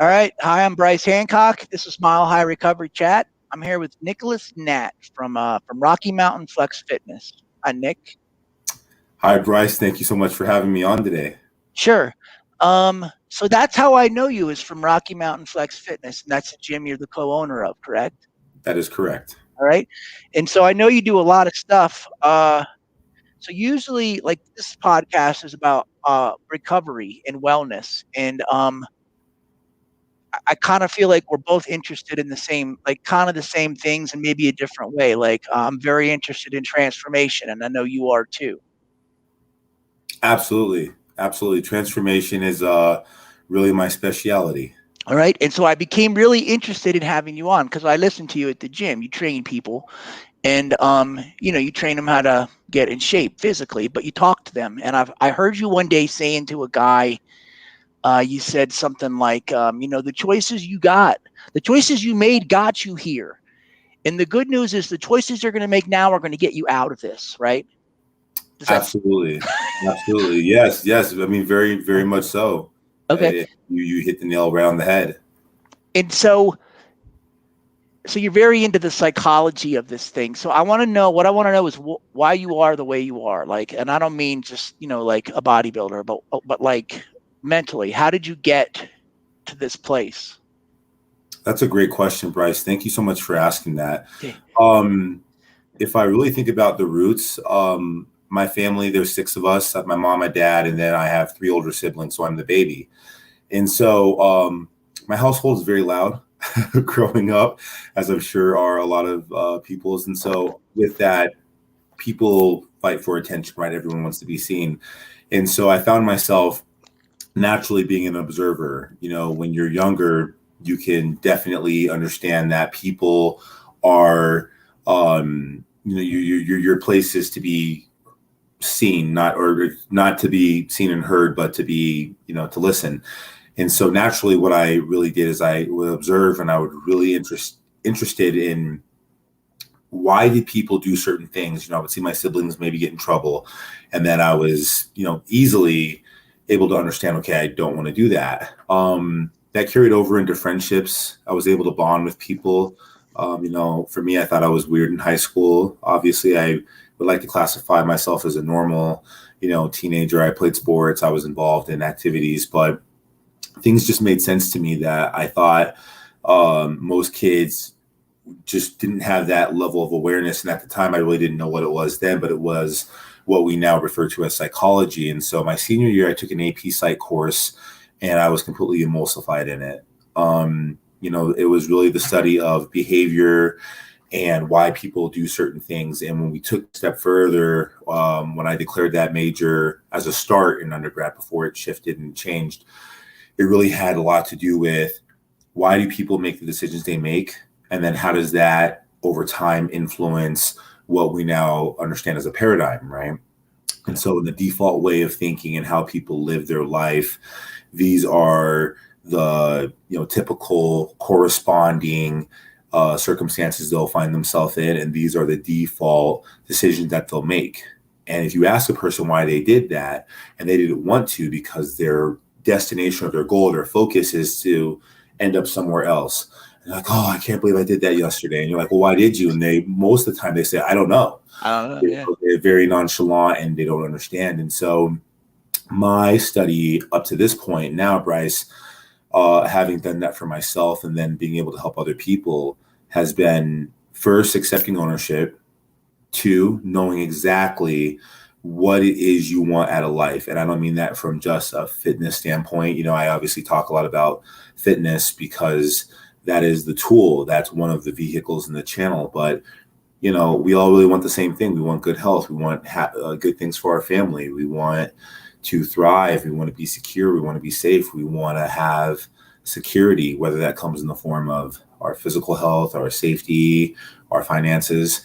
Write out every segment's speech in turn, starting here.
All right. Hi, I'm Brice Hancock. This is Mile High Recovery Chat. I'm here with Nicholas Natt from Rocky Mountain Flex Fitness. Hi, Nick. Hi, Brice. Thank you so much for having me on today. Sure. So that's how I know you is from Rocky Mountain Flex Fitness, and that's the gym you're the co-owner of, correct? That is correct. All right. And so I know you do a lot of stuff. So usually, like this podcast is about recovery and wellness, and I kind of feel like we're both interested in the same, like kind of the same things in maybe a different way. Like I'm very interested in transformation, and I know you are too. Absolutely. Absolutely. Transformation is really my specialty. All right. And so I became really interested in having you on because I listened to you at the gym. You train people and you train them how to get in shape physically, but you talk to them. And I heard you one day saying to a guy, you said something like, the choices you made got you here. And the good news is the choices you're going to make now are going to get you out of this, right? Does that Absolutely. Absolutely. Yes. Yes. I mean, very, very much so. okay? You hit the nail right on the head. And so you're very into the psychology of this thing. So I want to know what I want to know is why you are the way you are. Like, and I don't mean just like a bodybuilder, but like mentally, how did you get to this place? That's a great question, Brice. Thank you so much for asking that. Okay. If I really think about the roots, my family, there's six of us, my mom, my dad, and then I have three older siblings, so I'm the baby. And so my household is very loud growing up, as I'm sure are a lot of people's. And so with that, people fight for attention, right? Everyone wants to be seen. And so I found myself naturally being an observer. When you're younger, you can definitely understand that people are, your place is to be seen, not to be seen and heard, but to be, to listen. And so naturally, what I really did is I would observe, and I would really interested in why did people do certain things. I would see my siblings maybe get in trouble, and then I was, easily able to understand, okay, I don't want to do that. That carried over into friendships. I was able to bond with people. For me, I thought I was weird in high school. Obviously, I would like to classify myself as a normal, teenager. I played sports. I was involved in activities, but things just made sense to me that I thought most kids just didn't have that level of awareness. And at the time, I really didn't know what it was then, but it was what we now refer to as psychology. And so my senior year, I took an AP Psych course, and I was completely emulsified in it. It was really the study of behavior and why people do certain things. And when we took a step further, when I declared that major as a start in undergrad before it shifted and changed, it really had a lot to do with why do people make the decisions they make? And then how does that over time influence what we now understand as a paradigm, right? And so in the default way of thinking and how people live their life, these are the typical corresponding circumstances they'll find themselves in, and these are the default decisions that they'll make. And if you ask a person why they did that, and they didn't want to because their destination or their goal, their focus is to end up somewhere else. And like, oh, I can't believe I did that yesterday. And you're like, well, why did you? And they, most of the time they say, I don't know. I don't know. Yeah. They're very nonchalant and they don't understand. And so my study up to this point now, Brice, having done that for myself and then being able to help other people, has been first accepting ownership, two, knowing exactly what it is you want out of life. And I don't mean that from just a fitness standpoint. I obviously talk a lot about fitness because that is the tool. That's one of the vehicles in the channel. But, we all really want the same thing. We want good health. We want good things for our family. We want to thrive. We want to be secure. We want to be safe. We want to have security, whether that comes in the form of our physical health, our safety, our finances.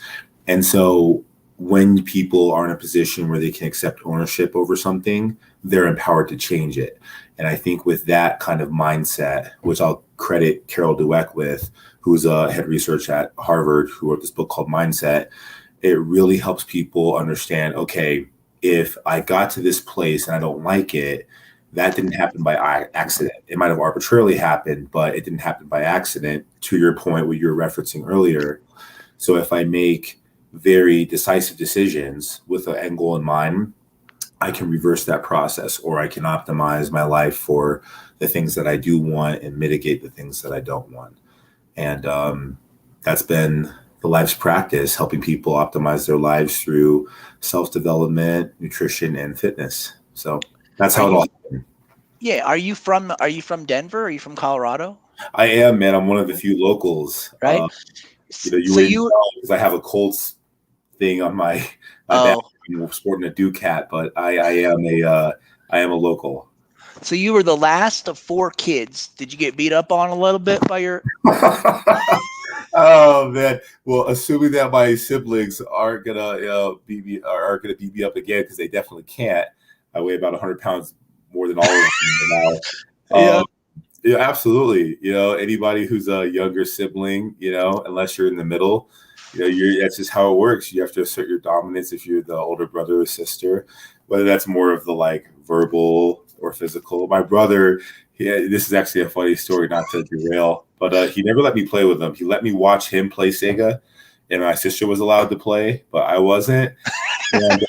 And so when people are in a position where they can accept ownership over something, they're empowered to change it. And I think with that kind of mindset, which I'll credit Carol Dweck with, who's a head research at Harvard, who wrote this book called Mindset, it really helps people understand, okay, if I got to this place and I don't like it, that didn't happen by accident. It might have arbitrarily happened, but it didn't happen by accident, to your point, what you were referencing earlier. So if I make very decisive decisions with an end goal in mind, I can reverse that process, or I can optimize my life for the things that I do want and mitigate the things that I don't want. And that's been the life's practice, helping people optimize their lives through self-development, nutrition, and fitness. So that's how it all happened. Yeah. Are you from Denver? Are you from Colorado? I am, man. I'm one of the few locals. Right. You So wouldn't tell because I have a Colts thing on my back. I'm sporting a Duke hat, but I am a local. So you were the last of 4 kids. Did you get beat up on a little bit by your? Oh man! Well, assuming that my siblings aren't gonna beat me up again, because they definitely can't. I weigh about 100 pounds more than all of them now. Yeah, absolutely. Anybody who's a younger sibling, unless you're in the middle, that's just how it works. You have to assert your dominance if you're the older brother or sister, whether that's more of the like verbal or physical. My brother, this is actually a funny story, not to derail, but he never let me play with him. He let me watch him play Sega, and my sister was allowed to play, but I wasn't. And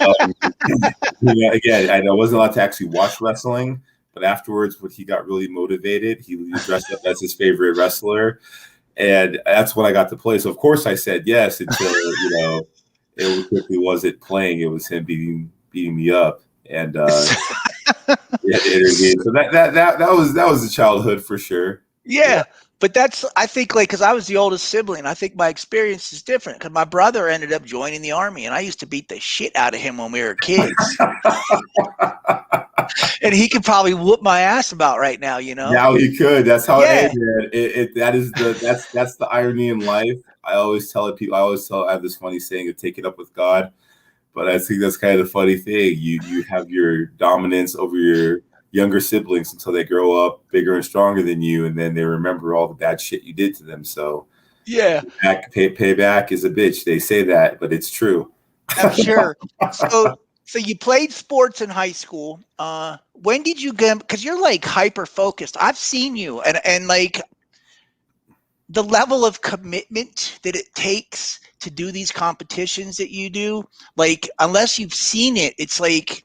again, I wasn't allowed to actually watch wrestling. But afterwards, when he got really motivated, he dressed up as his favorite wrestler. And that's when I got to play. So, of course, I said yes until, it quickly wasn't playing. It was him beating me up. And so that was a childhood for sure. Yeah. But I think, because I was the oldest sibling, I think my experience is different, because my brother ended up joining the Army, and I used to beat the shit out of him when we were kids. And he could probably whoop my ass about right now, Now he could. That's how it is. That's the irony in life. I always tell people. I have this funny saying of take it up with God. But I think that's kind of the funny thing. You have your dominance over your younger siblings until they grow up bigger and stronger than you, and then they remember all the bad shit you did to them. So yeah, payback is a bitch. They say that, but it's true. I'm sure. So you played sports in high school. When did you get? Because you're like hyper focused. I've seen you, and like the level of commitment that it takes to do these competitions that you do. Like, unless you've seen it, it's like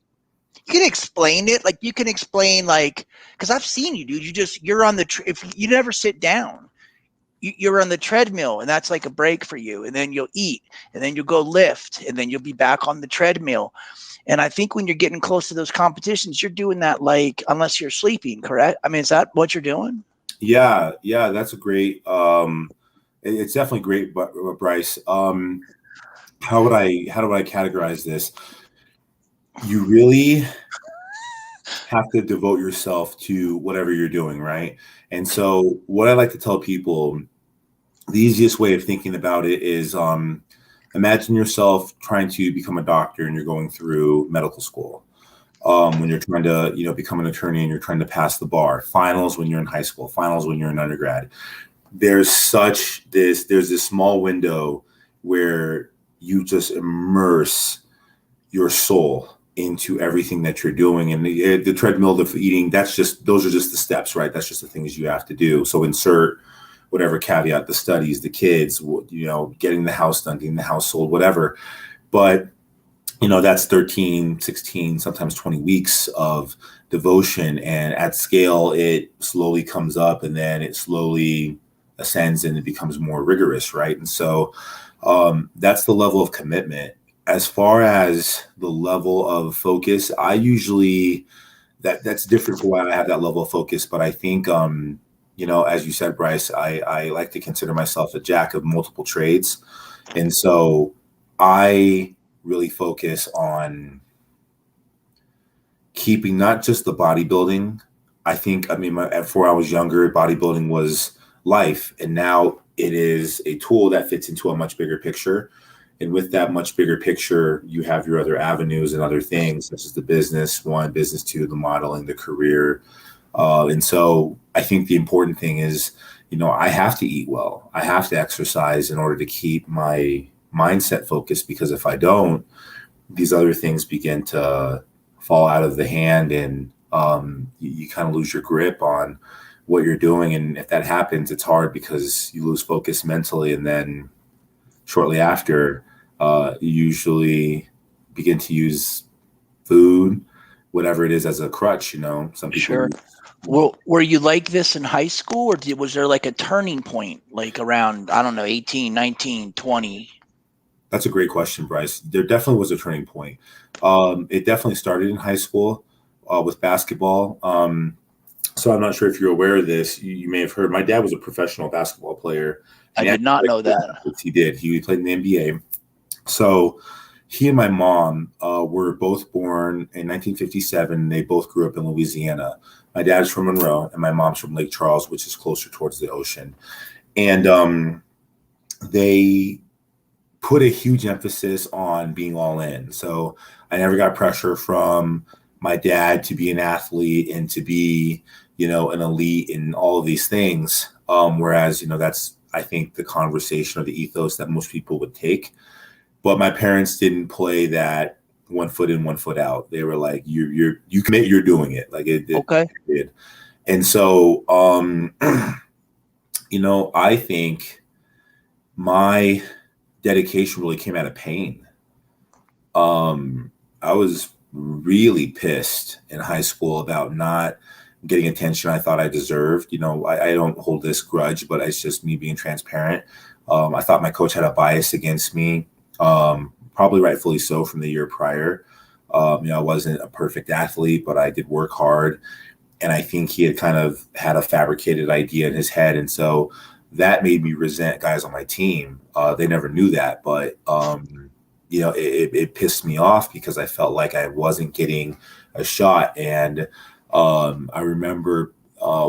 you can explain it. Like, you can explain, like, because I've seen you, dude. You're on if you never sit down. You're on the treadmill, and that's like a break for you. And then you'll eat, and then you'll go lift, and then you'll be back on the treadmill. And I think when you're getting close to those competitions, you're doing that, like, unless you're sleeping, correct? I mean, is that what you're doing? Yeah, that's a great. It's definitely great, Brice. How do I categorize this? You really have to devote yourself to whatever you're doing, right? And so, what I like to tell people, the easiest way of thinking about it is, imagine yourself trying to become a doctor, and you're going through medical school. When you're trying to, become an attorney, and you're trying to pass the bar, finals when you're in high school, finals when you're in undergrad. There's this small window where you just immerse your soul into everything that you're doing. And the treadmill of eating, those are just the steps, right? That's just the things you have to do. So insert whatever caveat, the studies, the kids, getting the house done, getting the house sold, whatever. But that's 13, 16, sometimes 20 weeks of devotion. And at scale, it slowly comes up, and then it slowly ascends, and it becomes more rigorous, right? And so that's the level of commitment. As far as the level of focus, I usually, that's different for why I have that level of focus. But I think, as you said, Brice, I like to consider myself a jack of multiple trades. And so I really focus on keeping not just the bodybuilding. Before I was younger, bodybuilding was life, and now it is a tool that fits into a much bigger picture. And with that much bigger picture, you have your other avenues and other things, such as the business one, business two, the modeling, the career. And so I think the important thing is, I have to eat well. I have to exercise in order to keep my mindset focused, because if I don't, these other things begin to fall out of the hand, and you kind of lose your grip on what you're doing. And if that happens, it's hard because you lose focus mentally. And then shortly after, you usually begin to use food, whatever it is, as a crutch. Some people Sure. use, Well, were you like this in high school, or was there like a turning point, like around, I don't know, 18, 19, 20? that's a great question, Brice. There definitely was a turning point. It definitely started in high school with basketball. So I'm not sure if you're aware of this. You may have heard my dad was a professional basketball player. I And he did actually not know that. he did. He played in the NBA. So he and my mom were both born in 1957. They both grew up in Louisiana. My dad's from Monroe, and my mom's from Lake Charles, which is closer towards the ocean. And they put a huge emphasis on being all in. So I never got pressure from my dad to be an athlete and to be, an elite in all of these things. Whereas, that's, I think, the conversation or the ethos that most people would take. But my parents didn't play that 1 foot in, 1 foot out. They were like, you commit, you're doing it. Like it Okay. did. And so, I think my dedication really came out of pain. I was really pissed in high school about not getting attention I thought I deserved. I don't hold this grudge, but it's just me being transparent. I thought my coach had a bias against me, probably rightfully so from the year prior. I wasn't a perfect athlete, but I did work hard. And I think he had kind of had a fabricated idea in his head. And so that made me resent guys on my team. They never knew that, but it pissed me off because I felt like I wasn't getting a shot. And I remember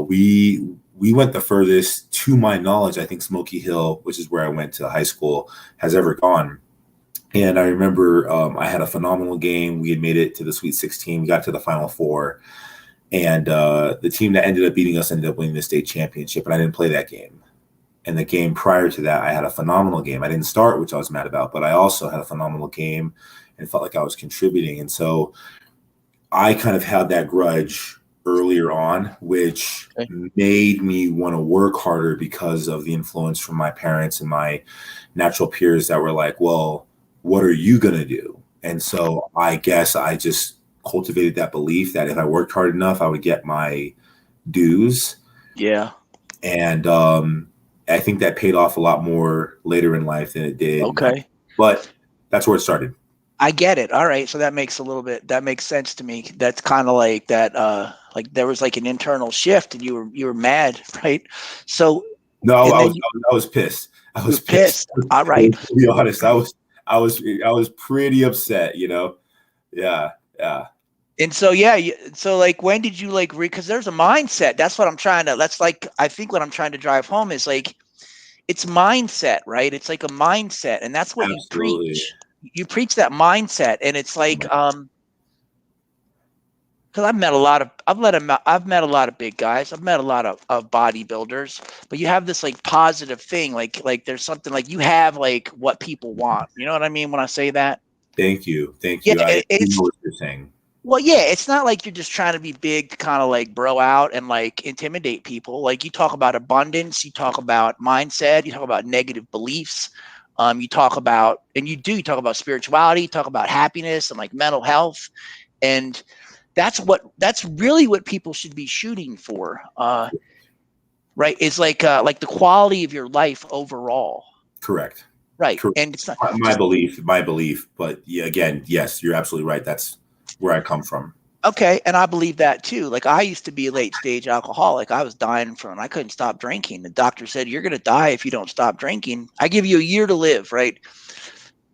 we went the furthest, to my knowledge, I think Smoky Hill, which is where I went to high school, has ever gone. And I remember I had a phenomenal game. We had made it to the Sweet 16. We got to the Final Four. And the team that ended up beating us ended up winning the state championship. And I didn't play that game. And the game prior to that, I had a phenomenal game. I didn't start, which I was mad about, but I also had a phenomenal game and felt like I was contributing. And so I kind of had that grudge earlier on, which made me want to work harder because of the influence from my parents and my natural peers that were like, well, what are you going to do? And so I guess I just cultivated that belief that if I worked hard enough, I would get my dues. Yeah. And I think that paid off a lot more later in life than it did. Okay. But that's where it started. I get it. All right. So that makes sense to me. That's kind of like that, like there was like an internal shift and you were mad, right? So no, I was pissed. I was pissed. All right. To be honest, I was pretty upset, Yeah. And so, so like, when did you like because there's a mindset. That's what I'm trying to, I think what I'm trying to drive home is like, it's mindset, right? It's like a mindset. And that's what Absolutely. you preach. You preach that mindset. And it's like, because I've met a lot of big guys. I've met a lot of bodybuilders, but you have this like positive thing. Like there's something like you have like what people want. You know what I mean when I say that? Thank you. Yeah, I know what you're saying. Well, yeah, it's not like you're just trying to be big to kind of like bro out and like intimidate people. Like you talk about abundance, you talk about mindset, you talk about negative beliefs. You talk about, and you talk about spirituality, you talk about happiness and like mental health. And that's really what people should be shooting for. Right. It's like the quality of your life overall. Correct. Right. Correct. And it's not my belief. But yeah, again, yes, you're absolutely right. That's where I come from. Okay, and I believe that too. Like I used to be a late stage alcoholic. I was dying I couldn't stop drinking. The doctor said, "You're going to die if you don't stop drinking. I give you a year to live," right?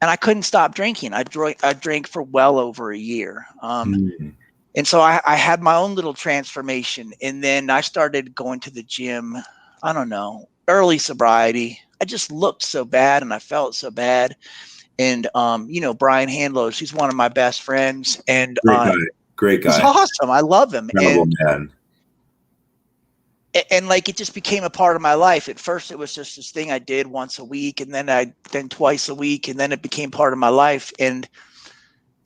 And I couldn't stop drinking. I drank for well over a year. And so I had my own little transformation. And then I started going to the gym. I don't know, early sobriety. I just looked so bad and I felt so bad. And Brian Handlos, he's one of my best friends, and great guy, he's awesome. I love him. Man. And like it just became a part of my life. At first, it was just this thing I did once a week, and then twice a week, and then it became part of my life. And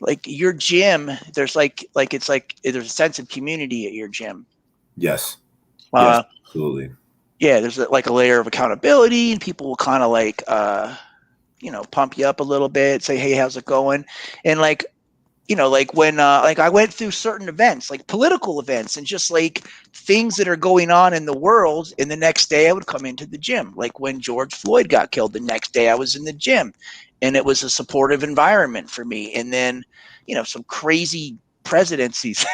like your gym, there's there's a sense of community at your gym. Yes. Yes, Uh, absolutely. yeah, there's like a layer of accountability, and people will kind of like pump you up a little bit, say, hey, how's it going? And like, like when like I went through certain events, like political events, and just like things that are going on in the world, and the next day I would come into the gym. Like when George Floyd got killed, the next day I was in the gym, and it was a supportive environment for me. And then some crazy presidencies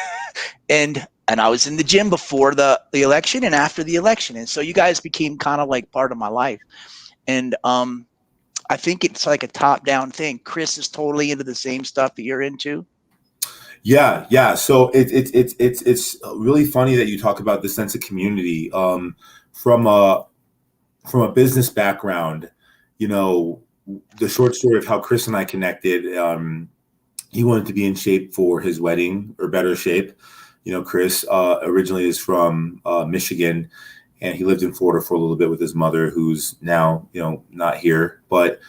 and I was in the gym before the election and after the election, and so you guys became kind of like part of my life. And I think it's like a top down thing. Chris is totally into the same stuff that you're into. Yeah, yeah. So it's really funny that you talk about the sense of community. From a from a business background, you know, the short story of how Chris and I connected. He wanted to be in shape for his wedding, or better shape. You know, Chris originally is from Michigan, and he lived in Florida for a little bit with his mother, who's now not here. But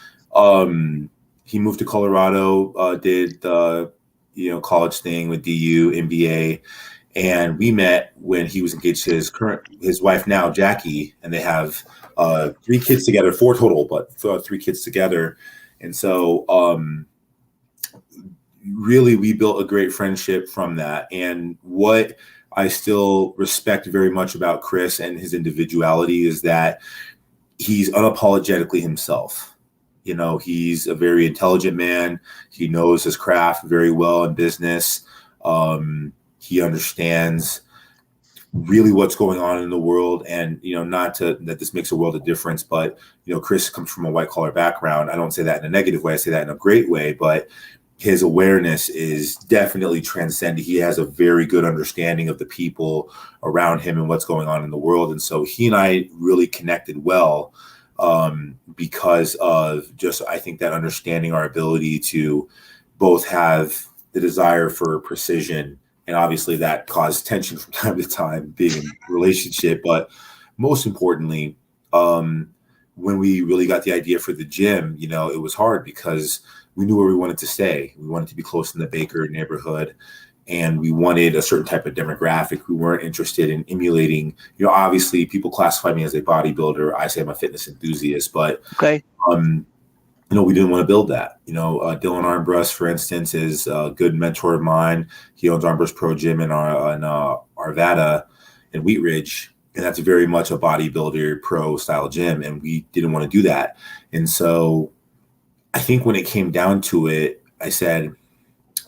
he moved to Colorado, did the college thing with DU, MBA, and we met when he was engaged to his wife now, Jackie, and they have 3 kids together, 4 total, but 3 kids together. And so really we built a great friendship from that. And what I still respect very much about Chris and his individuality is that he's unapologetically himself. He's a very intelligent man. He knows his craft very well in business. He understands really what's going on in the world, and not that this makes a world of difference, but Chris comes from a white collar background. I don't say that in a negative way, I say that in a great way, but his awareness is definitely transcendent. He has a very good understanding of the people around him and what's going on in the world. And so he and I really connected well because of just, I think, that understanding, our ability to both have the desire for precision. And obviously that caused tension from time to time being in a relationship. But most importantly, when we really got the idea for the gym, it was hard because we knew where we wanted to stay. We wanted to be close in the Baker neighborhood, and we wanted a certain type of demographic. We weren't interested in emulating, obviously people classify me as a bodybuilder. I say I'm a fitness enthusiast, but Okay. we didn't want to build that. Dylan Armbrust, for instance, is a good mentor of mine. He owns Armbrust Pro Gym in Arvada in Wheat Ridge. And that's very much a bodybuilder pro style gym. And we didn't want to do that. And so I think when it came down to it, I said,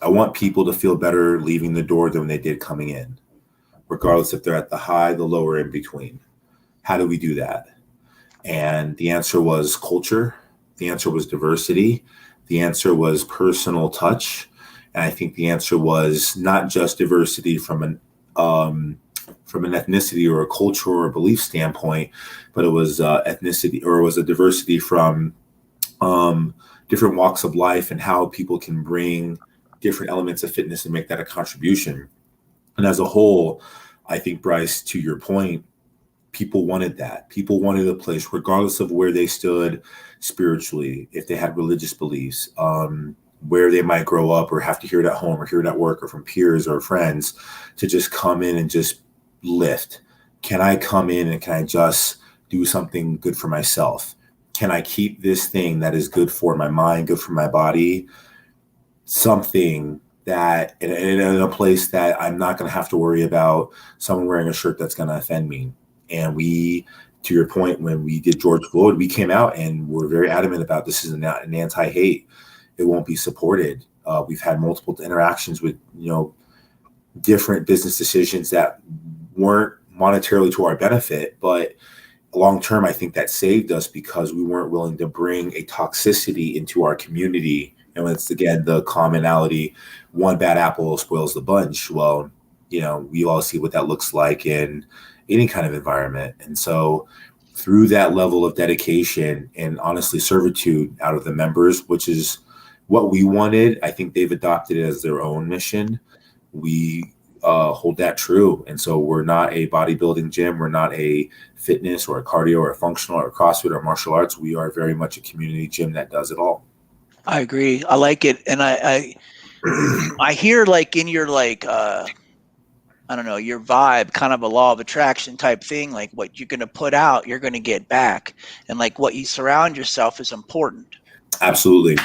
I want people to feel better leaving the door than they did coming in, regardless if they're at the high, the low, or in between. How do we do that? And the answer was culture. The answer was diversity. The answer was personal touch. And I think the answer was not just diversity from an ethnicity or a culture or a belief standpoint, but it was ethnicity, or it was a diversity from different walks of life and how people can bring different elements of fitness and make that a contribution. And as a whole, I think, Brice, to your point, people wanted that. People wanted a place, regardless of where they stood spiritually, if they had religious beliefs, where they might grow up or have to hear it at home or hear it at work or from peers or friends, to just come in and just lift. Can I come in and can I just do something good for myself? Can I keep this thing that is good for my mind, good for my body, something that in a place that I'm not going to have to worry about someone wearing a shirt that's going to offend me? And we, to your point, when we did George Floyd, we came out and we're very adamant about this is an anti-hate. It won't be supported. We've had multiple interactions with, different business decisions that weren't monetarily to our benefit, but long term, I think that saved us because we weren't willing to bring a toxicity into our community. And it's, again, the commonality, one bad apple spoils the bunch. Well, we all see what that looks like in any kind of environment. And so through that level of dedication and honestly servitude out of the members, which is what we wanted, I think they've adopted it as their own mission. We hold that true. And so we're not a bodybuilding gym. We're not a fitness or a cardio or a functional or a CrossFit or martial arts. We are very much a community gym that does it all. I agree. I like it. And I hear like in your like I don't know, your vibe, kind of a law of attraction type thing, like what you're going to put out, you're going to get back. And like what you surround yourself is important. Absolutely.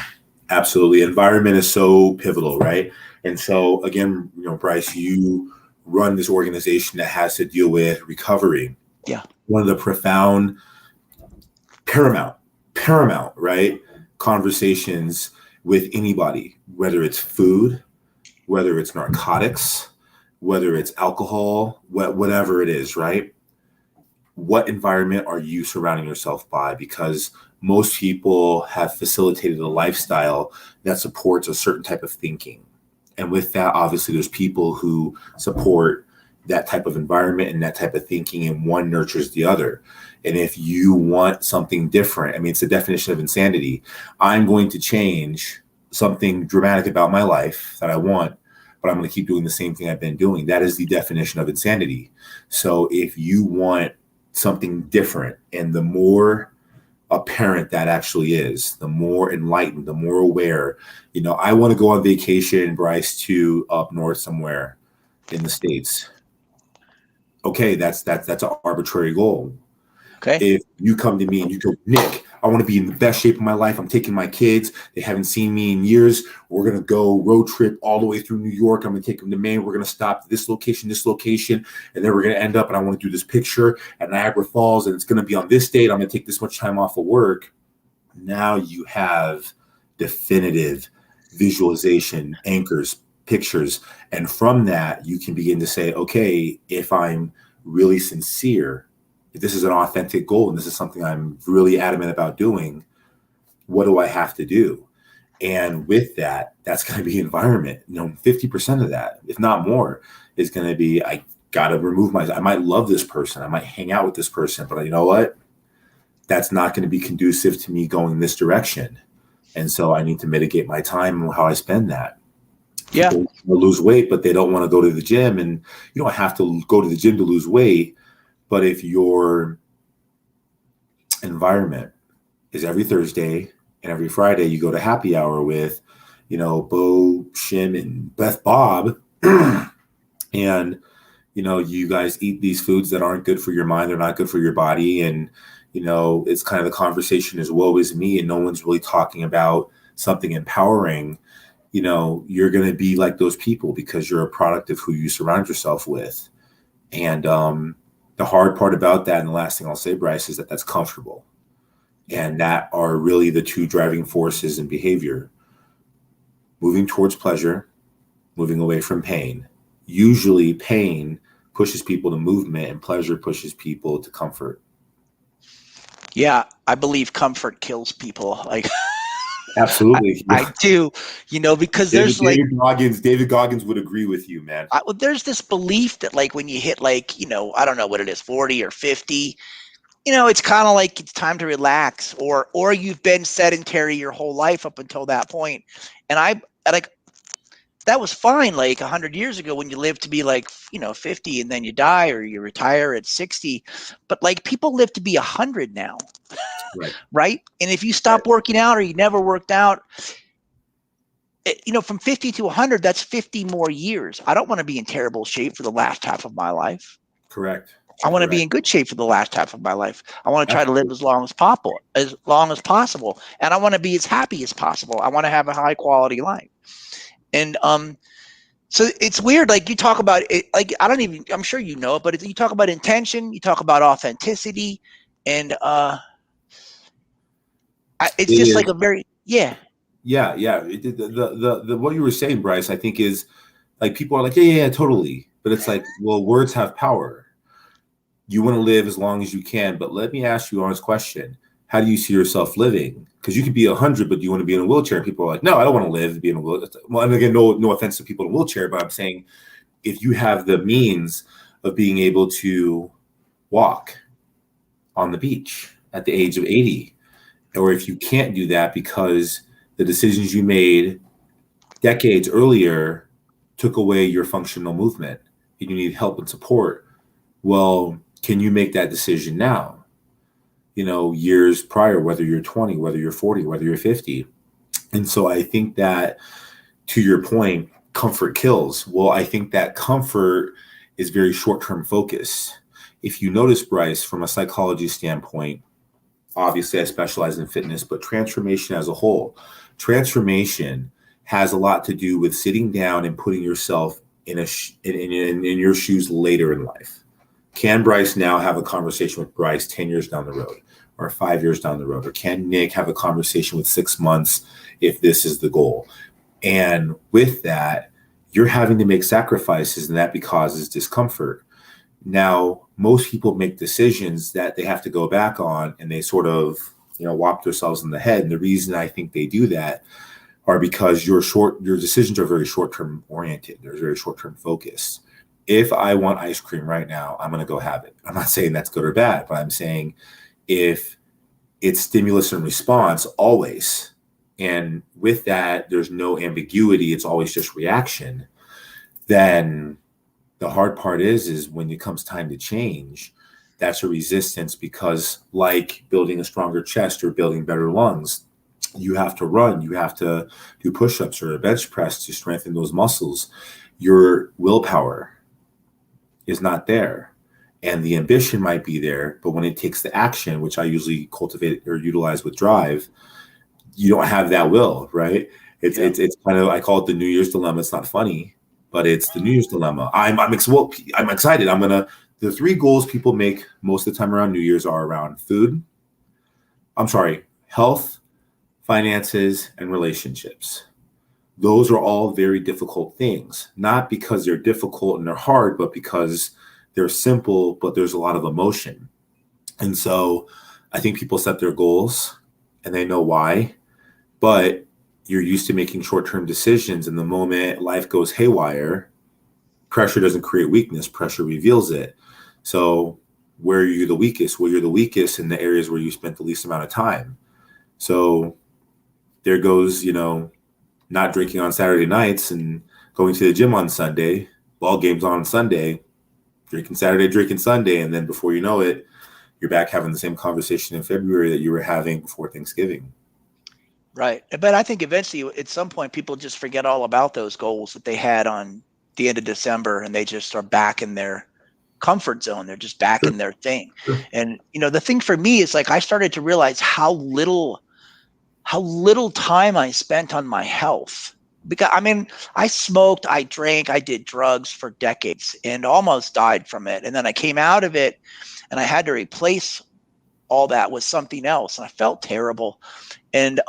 Absolutely. Environment is so pivotal, right? And so again, Brice, you run this organization that has to deal with recovery. Yeah. One of the profound, paramount, right? Conversations with anybody, whether it's food, whether it's narcotics, whether it's alcohol, whatever it is, right? What environment are you surrounding yourself by? Because most people have facilitated a lifestyle that supports a certain type of thinking. And with that, obviously, there's people who support that type of environment and that type of thinking, and one nurtures the other. And if you want something different, I mean, it's the definition of insanity. I'm going to change something dramatic about my life that I want, but I'm going to keep doing the same thing I've been doing. That is the definition of insanity. So if you want something different, and the more apparent that actually is, the more enlightened, the more aware. I want to go on vacation, Brice, to up north somewhere in the States. Okay, that's an arbitrary goal. Okay. If you come to me and you go, Nick, I want to be in the best shape of my life. I'm taking my kids. They haven't seen me in years. We're going to go road trip all the way through New York. I'm going to take them to Maine. We're going to stop at this location, and then we're going to end up, and I want to do this picture at Niagara Falls, and it's going to be on this date. I'm going to take this much time off of work. Now you have definitive visualization, anchors, pictures. And from that, you can begin to say, okay, if I'm really sincere, if this is an authentic goal and this is something I'm really adamant about doing, what do I have to do? And with that, that's going to be environment. 50% of that, if not more, is going to be, I got to remove I might love this person. I might hang out with this person, but you know what? That's not going to be conducive to me going this direction. And so I need to mitigate my time and how I spend that. Yeah. People lose weight, but they don't want to go to the gym. And you don't have to go to the gym to lose weight. But if your environment is every Thursday and every Friday you go to happy hour with, Bo, Shim, and Beth Bob, and, you guys eat these foods that aren't good for your mind, they're not good for your body. And, it's kind of the conversation is woe is me, and no one's really talking about something empowering. You're going to be like those people because you're a product of who you surround yourself with. And, the hard part about that, and the last thing I'll say, Brice, is that that's comfortable. And that are really the two driving forces in behavior. Moving towards pleasure, moving away from pain. Usually pain pushes people to movement and pleasure pushes people to comfort. Yeah, I believe comfort kills people. Like, absolutely. I do, because there's David Goggins would agree with you, man. There's this belief that like when you hit like, I don't know what it is, 40 or 50, it's kind of like it's time to relax, or you've been sedentary your whole life up until that point. And I like, that was fine like 100 years ago when you lived to be like, 50 and then you die or you retire at 60. But like people live to be 100 now. Right. And if you stop working out or you never worked out, from 50 to 100, that's 50 more years. I don't want to be in terrible shape for the last half of my life. Correct. I want to be in good shape for the last half of my life. I want to try to live as long as possible. And I want to be as happy as possible. I want to have a high quality life. And so it's weird. Like you talk about it, like I'm sure you know it, but you talk about intention, you talk about authenticity, and it's just like a very Yeah. The what you were saying, Brice, I think is like people are like, yeah, totally. But it's like, well, words have power. You want to live as long as you can, but let me ask you an honest question. How do you see yourself living? Because you could be 100, but you want to be in a wheelchair. And people are like, no, I don't want to live, be in a wheelchair. Well, and again, no offense to people in a wheelchair, but I'm saying if you have the means of being able to walk on the beach at the age of 80, or if you can't do that because the decisions you made decades earlier took away your functional movement and you need help and support, well, can you make that decision now? Years prior, whether you're 20, whether you're 40, whether you're 50. And so I think that to your point, comfort kills. Well, I think that comfort is very short-term focused. If you notice, Brice, from a psychology standpoint, obviously I specialize in fitness, but transformation as a whole, transformation has a lot to do with sitting down and putting yourself in your shoes later in life. Can Brice now have a conversation with Brice 10 years down the road or 5 years down the road? Or can Nick have a conversation with 6 months if this is the goal? And with that, you're having to make sacrifices, and that causes discomfort. Now, most people make decisions that they have to go back on, and they sort of, whop themselves in the head. And the reason I think they do that are because your decisions are very short-term oriented. They're very short-term focused. If I want ice cream right now, I'm going to go have it. I'm not saying that's good or bad, but I'm saying if it's stimulus and response always, and with that, there's no ambiguity, it's always just reaction, then the hard part is when it comes time to change, that's a resistance, because like building a stronger chest or building better lungs, you have to run, you have to do push-ups or a bench press to strengthen those muscles. Your willpower is not there. And the ambition might be there, but when it takes the action, which I usually cultivate or utilize with drive, you don't have that will, right? It's kind of, I call it the New Year's dilemma. It's not funny, but it's the New Year's dilemma. I'm excited. The 3 goals people make most of the time around New Year's are around health, finances, and relationships. Those are all very difficult things, not because they're difficult and they're hard, but because they're simple, but there's a lot of emotion. And so I think people set their goals and they know why, but you're used to making short-term decisions. And the moment life goes haywire, pressure doesn't create weakness, pressure reveals it. So where are you the weakest? Well, you're the weakest in the areas where you spent the least amount of time. So there goes, not drinking on Saturday nights and going to the gym on Sunday, ball games on Sunday, drinking Saturday, drinking Sunday. And then before you know it, you're back having the same conversation in February that you were having before Thanksgiving. Right. But I think eventually at some point, people just forget all about those goals that they had on the end of December, and they just are back in their comfort zone. They're just back in their thing. Sure. And, the thing for me is like, I started to realize how little time I spent on my health. Because I smoked, I drank, I did drugs for decades and almost died from it. And then I came out of it and I had to replace all that with something else. And I felt terrible. And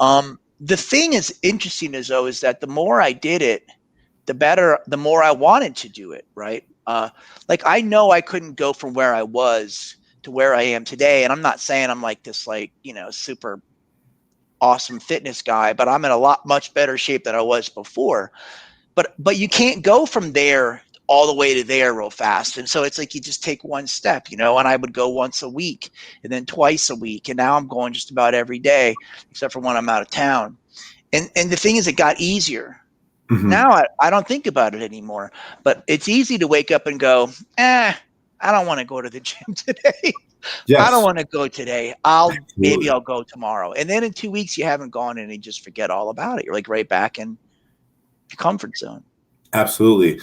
the thing is interesting is that the more I did it, the more I wanted to do it. Right. Like I know I couldn't go from where I was to where I am today. And I'm not saying I'm like this, super awesome fitness guy, but I'm in a much better shape than I was before. But you can't go from there all the way to there real fast. And so it's like you just take one step, and I would go once a week and then twice a week. And now I'm going just about every day, except for when I'm out of town. And the thing is, it got easier. Mm-hmm. Now I don't think about it anymore, but it's easy to wake up and go, I don't want to go to the gym today. Yes. I don't want to go today. Maybe I'll go tomorrow. And then in 2 weeks, you haven't gone and you just forget all about it. You're like right back in your comfort zone. Absolutely.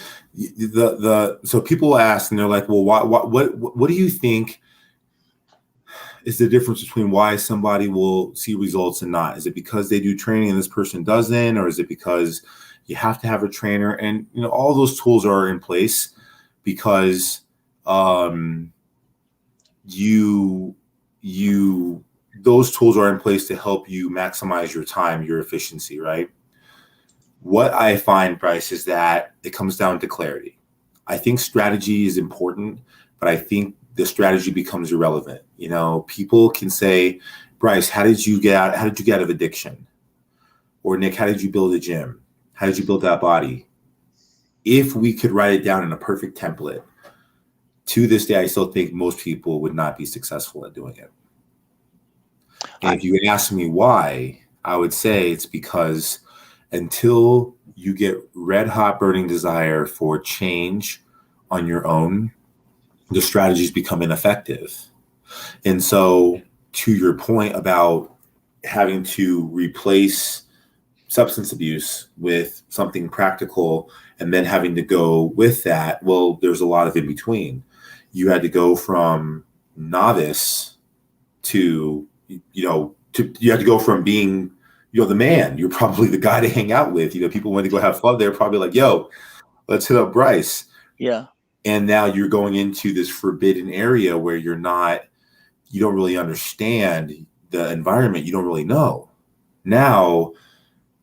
So people ask and they're like, well, what do you think is the difference between why somebody will see results and not? Is it because they do training and this person doesn't, or is it because you have to have a trainer? And, all those tools are in place because, those tools are in place to help you maximize your time, your efficiency, right? What I find, Brice, is that it comes down to clarity. I think strategy is important, but I think the strategy becomes irrelevant. People can say, Brice, how did you get out of addiction? Or Nick, how did you build a gym? How did you build that body? If we could write it down in a perfect template, to this day, I still think most people would not be successful at doing it. And if you ask me why, I would say it's because until you get red hot burning desire for change on your own, the strategies become ineffective. And so to your point about having to replace substance abuse with something practical, and then having to go with that, well, there's a lot of in between. You had to go from novice to, you had to go from being, the man. You're probably the guy to hang out with. People want to go have fun. They're probably like, yo, let's hit up Brice. Yeah. And now you're going into this forbidden area where you don't really understand the environment. You don't really know. Now,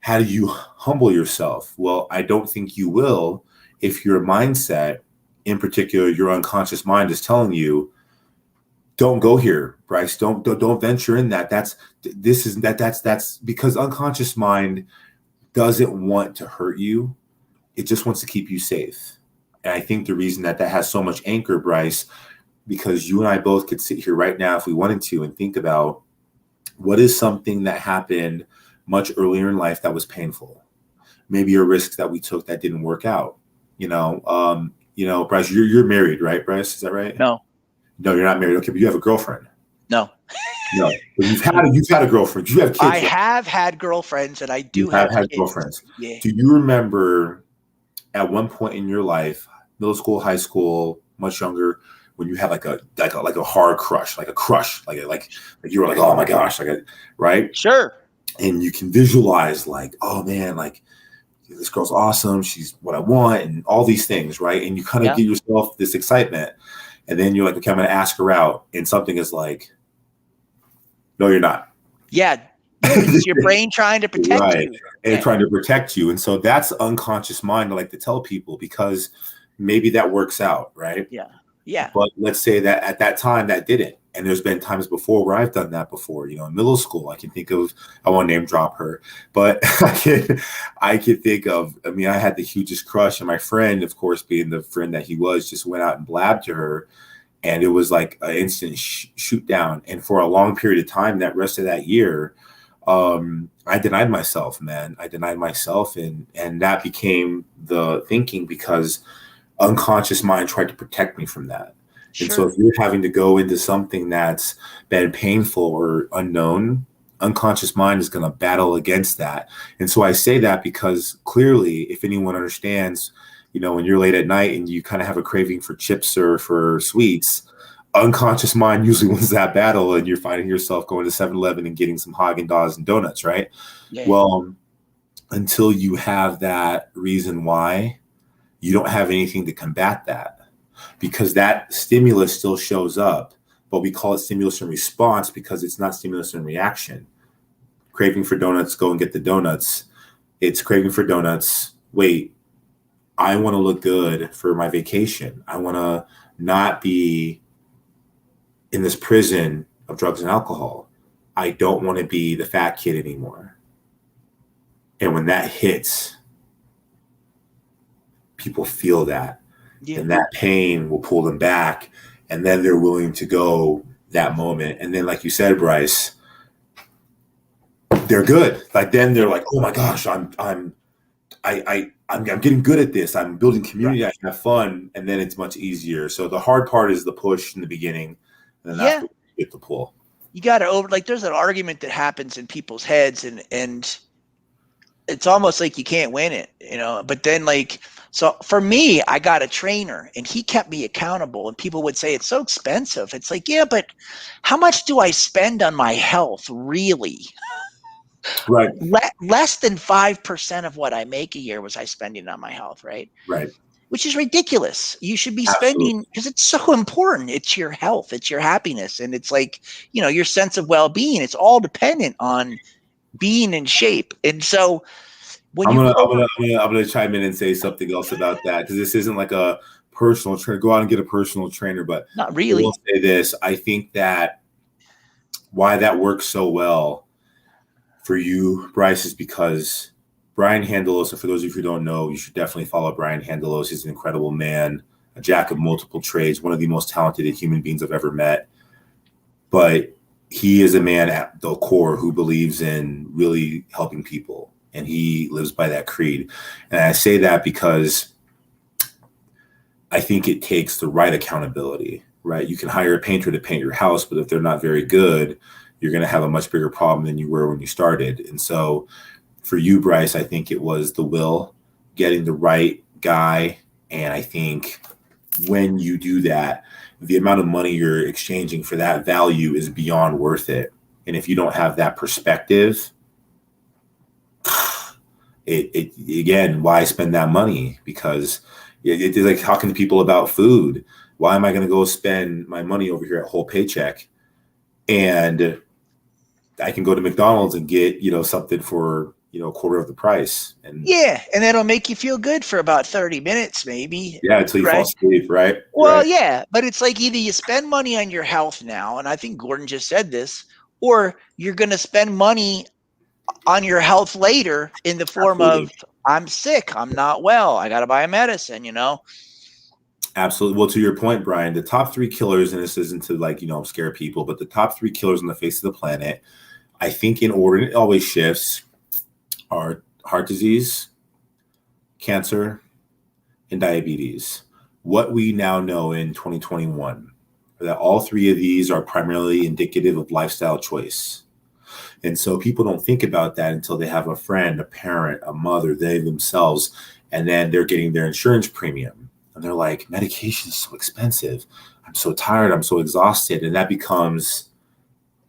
how do you humble yourself? Well, I don't think you will if your mindset, in particular, your unconscious mind is telling you, don't go here, Brice. Don't venture in that. That's because unconscious mind doesn't want to hurt you. It just wants to keep you safe. And I think the reason that has so much anchor, Brice, because you and I both could sit here right now if we wanted to and think about what is something that happened much earlier in life that was painful. Maybe a risk that we took that didn't work out. Brice, you're married, right, Brice? Is that right? No, you're not married. Okay, but you have a girlfriend. No. No, but you've had a girlfriend. You have kids. I have had girlfriends, and I do have had kids. Girlfriends. Yeah. Do you remember at one point in your life, middle school, high school, much younger, when you had like a hard crush, like you were like, oh my gosh, right? Sure. And you can visualize like, oh man, like this girl's awesome. She's what I want, and all these things, right? And you kind of give yourself this excitement, and then you're like, okay, I'm going to ask her out, and something is like, no, you're not. Yeah. It's your brain trying to protect you. And trying to protect you. And so that's unconscious mind, I like to tell people, because maybe that works out, right? Yeah. Yeah. But let's say that at that time that didn't. And there's been times before where I've done that before, in middle school. I can think of, I won't name drop her, but I can think of, I had the hugest crush, and my friend, of course, being the friend that he was, just went out and blabbed to her. And it was like an instant shoot down. And for a long period of time, that rest of that year, I denied myself, man. I denied myself. And that became the thinking, because unconscious mind tried to protect me from that. Sure. And so if you're having to go into something that's been painful or unknown, unconscious mind is going to battle against that. And so I say that because clearly, if anyone understands, when you're late at night and you kind of have a craving for chips or for sweets, unconscious mind usually wins that battle, and you're finding yourself going to 7-Eleven and getting some Haagen-Dazs and donuts, right? Yeah. Well, until you have that reason why, you don't have anything to combat that, because that stimulus still shows up, but we call it stimulus and response because it's not stimulus and reaction. Craving for donuts, go and get the donuts. It's craving for donuts. Wait, I want to look good for my vacation. I want to not be in this prison of drugs and alcohol. I don't want to be the fat kid anymore. And when that hits, people feel that. Yeah. And that pain will pull them back. And then they're willing to go that moment. And then, like you said, Brice, they're good. Like then they're like, oh my gosh, I'm getting good at this. I'm building community. Right. I have fun. And then it's much easier. So the hard part is the push in the beginning. And then after you get the pull. You got to there's an argument that happens in people's heads, and it's almost like you can't win it, but then so for me, I got a trainer, and he kept me accountable, and people would say, it's so expensive. It's like, yeah, but how much do I spend on my health really? Right. Less than 5% of what I make a year was I spending on my health. Right. Right. Which is ridiculous. You should be spending, because it's so important. It's your health, it's your happiness. And it's like, your sense of well-being. It's all dependent on being in shape. And so when I'm gonna chime in and say something else about that, because this isn't like a personal trainer. Go out and get a personal trainer, but not really. I will say this. I think that why that works so well for you, Brice, is because Brian Handelos, and for those of you who don't know, you should definitely follow Brian Handelos. He's an incredible man, a jack of multiple trades, one of the most talented human beings I've ever met. But he is a man at the core who believes in really helping people, and he lives by that creed. And I say that because I think it takes the right accountability, right? You can hire a painter to paint your house, but if they're not very good, you're going to have a much bigger problem than you were when you started. And so for you, Brice, I think it was the will, getting the right guy. And I think when you do that, the amount of money you're exchanging for that value is beyond worth it. And if you don't have that perspective, it again, why spend that money? Because it's like talking to people about food. Why am I going to go spend my money over here at Whole Paycheck, and I can go to McDonald's and get, something for, a quarter of the price? And yeah, and that'll make you feel good for about 30 minutes, maybe. yeah, until you fall Right? asleep, right? Well, Right. yeah, but it's like either you spend money on your health now, and I think Gordon just said this, or you're going to spend money on your health later in the form of, Absolutely. I'm sick, I'm not well, I got to buy a medicine, Absolutely. Well, to your point, Brian, the top three killers, and this isn't to scare people, but the top three killers on the face of the planet, I think in order, it always shifts, are heart disease, cancer, and diabetes. What we now know in 2021 that all three of these are primarily indicative of lifestyle choice. And so people don't think about that until they have a friend, a parent, a mother, they themselves, and then they're getting their insurance premium. And they're like, medication is so expensive. I'm so tired. I'm so exhausted. And that becomes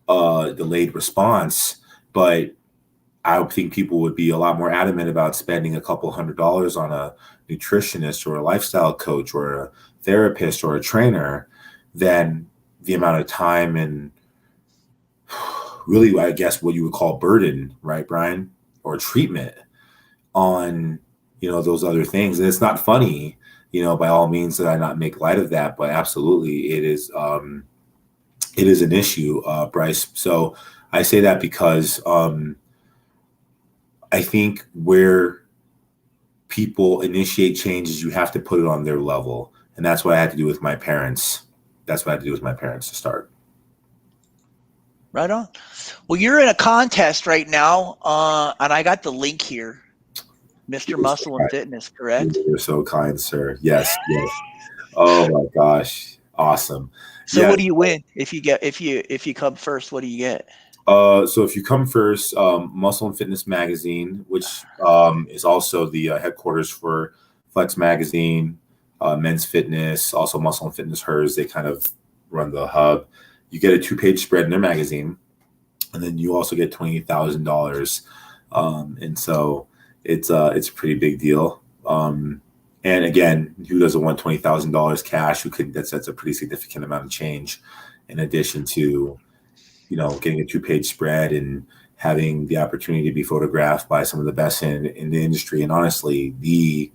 a delayed response. But I think people would be a lot more adamant about spending a couple $100s on a nutritionist or a lifestyle coach or a therapist or a trainer than the amount of time and really, I guess, what you would call burden, right, Brian, or treatment on, those other things. And it's not funny, by all means, that I not make light of that, but absolutely it is an issue, Brice. So I say that because I think where people initiate changes, you have to put it on their level. And that's what I had to do with my parents. That's what I had to do with my parents to start. Right on. Well, you're in a contest right now, and I got the link here. Mr. Muscle and Fitness, correct? You're so kind, sir. Yes, yes. Oh my gosh. Awesome. So what do you win if you come first? What do you get? So if you come first, Muscle and Fitness Magazine, which is also the headquarters for Flex Magazine, Men's Fitness, also Muscle and Fitness Hers. They kind of run the hub. You get a 2-page spread in their magazine, and then you also get $20,000. And so it's a pretty big deal. And again, who doesn't want $20,000 cash? That's a pretty significant amount of change, in addition to getting a 2-page spread and having the opportunity to be photographed by some of the best in the industry, and honestly, the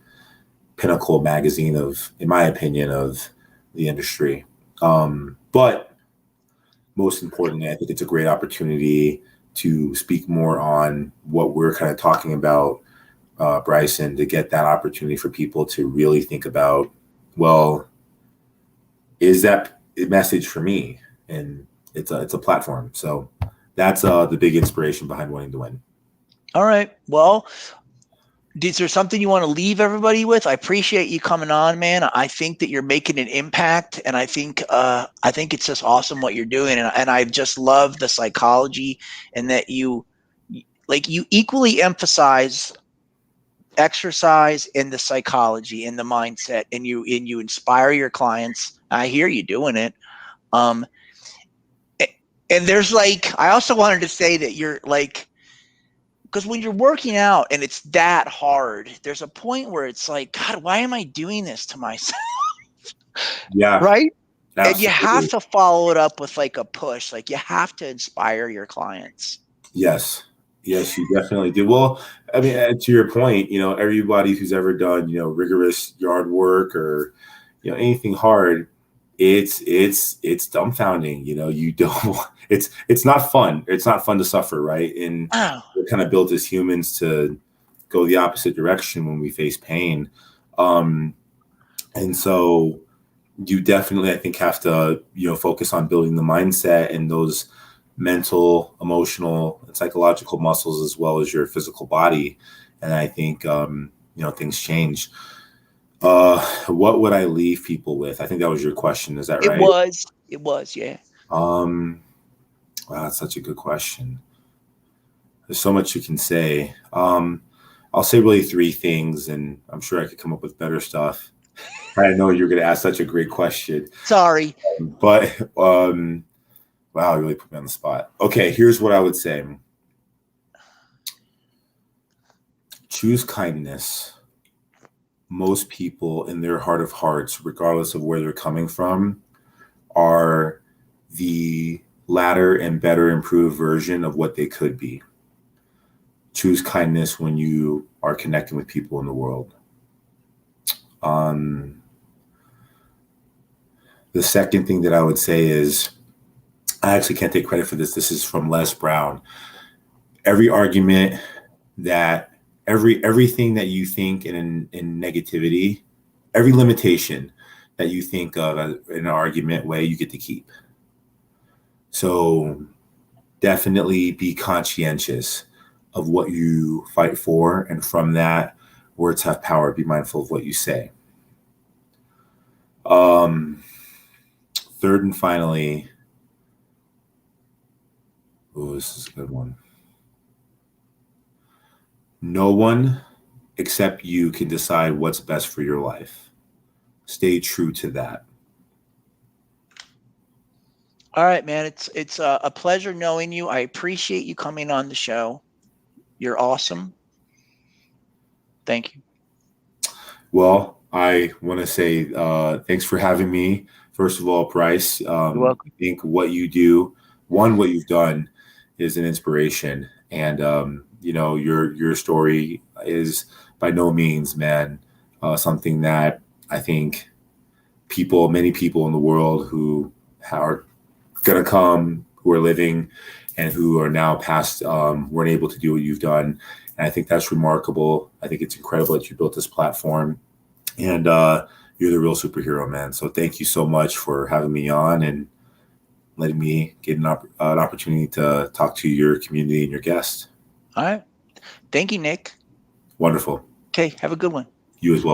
pinnacle magazine in my opinion, of the industry. But most importantly, I think it's a great opportunity to speak more on what we're kind of talking about, Brice, and to get that opportunity for people to really think about, well, is that a message for me? And it's a platform. So that's the big inspiration behind wanting to win. All right. Well, is there something you want to leave everybody with? I appreciate you coming on, man. I think that you're making an impact, and I think it's just awesome what you're doing, and I just love the psychology, and that you equally emphasize exercise and the psychology and the mindset, and you inspire your clients. I hear you doing it. And there's I also wanted to say that you're because when you're working out and it's that hard, there's a point where it's like, God, why am I doing this to myself? Yeah. Right. Absolutely. And you have to follow it up with a push. You have to inspire your clients. Yes, you definitely do. Well, I mean, to your point, everybody who's ever done, rigorous yard work or, anything hard, it's dumbfounding. You don't, it's not fun. It's not fun to suffer. Right. And we're kind of built as humans to go the opposite direction when we face pain. And so you definitely, I think, have to, focus on building the mindset and those mental, emotional, and psychological muscles, as well as your physical body. And I think, things change. What would I leave people with? I think that was your question. Is that right? It was. Yeah. Wow, that's such a good question. There's so much you can say. I'll say really three things, and I'm sure I could come up with better stuff. I know you're going to ask such a great question, Sorry. but wow, you really put me on the spot. Okay, here's what I would say. Choose kindness. Most people in their heart of hearts, regardless of where they're coming from, are the latter and better improved version of what they could be. Choose kindness when you are connecting with people in the world. The second thing that I would say is, I actually can't take credit for this. This is from Les Brown. Every argument that everything that you think in negativity, every limitation that you think of in an argument way, you get to keep. So definitely be conscientious of what you fight for, and from that, words have power. Be mindful of what you say. Third and finally, this is a good one. No one except you can decide what's best for your life. Stay true to that. All right, man. It's a pleasure knowing you. I appreciate you coming on the show. You're awesome. Thank you. Well, I want to say thanks for having me. First of all, Brice, You're welcome. I think what you do, what you've done is an inspiration. And, your story is by no means, man, something that I think many people in the world who are going to come, who are living and who are now past, weren't able to do what you've done. And I think that's remarkable. I think it's incredible that you built this platform, and you're the real superhero, man. So thank you so much for having me on and letting me get an opportunity to talk to your community and your guests. All right. Thank you, Nick. Wonderful. Okay. Have a good one. You as well.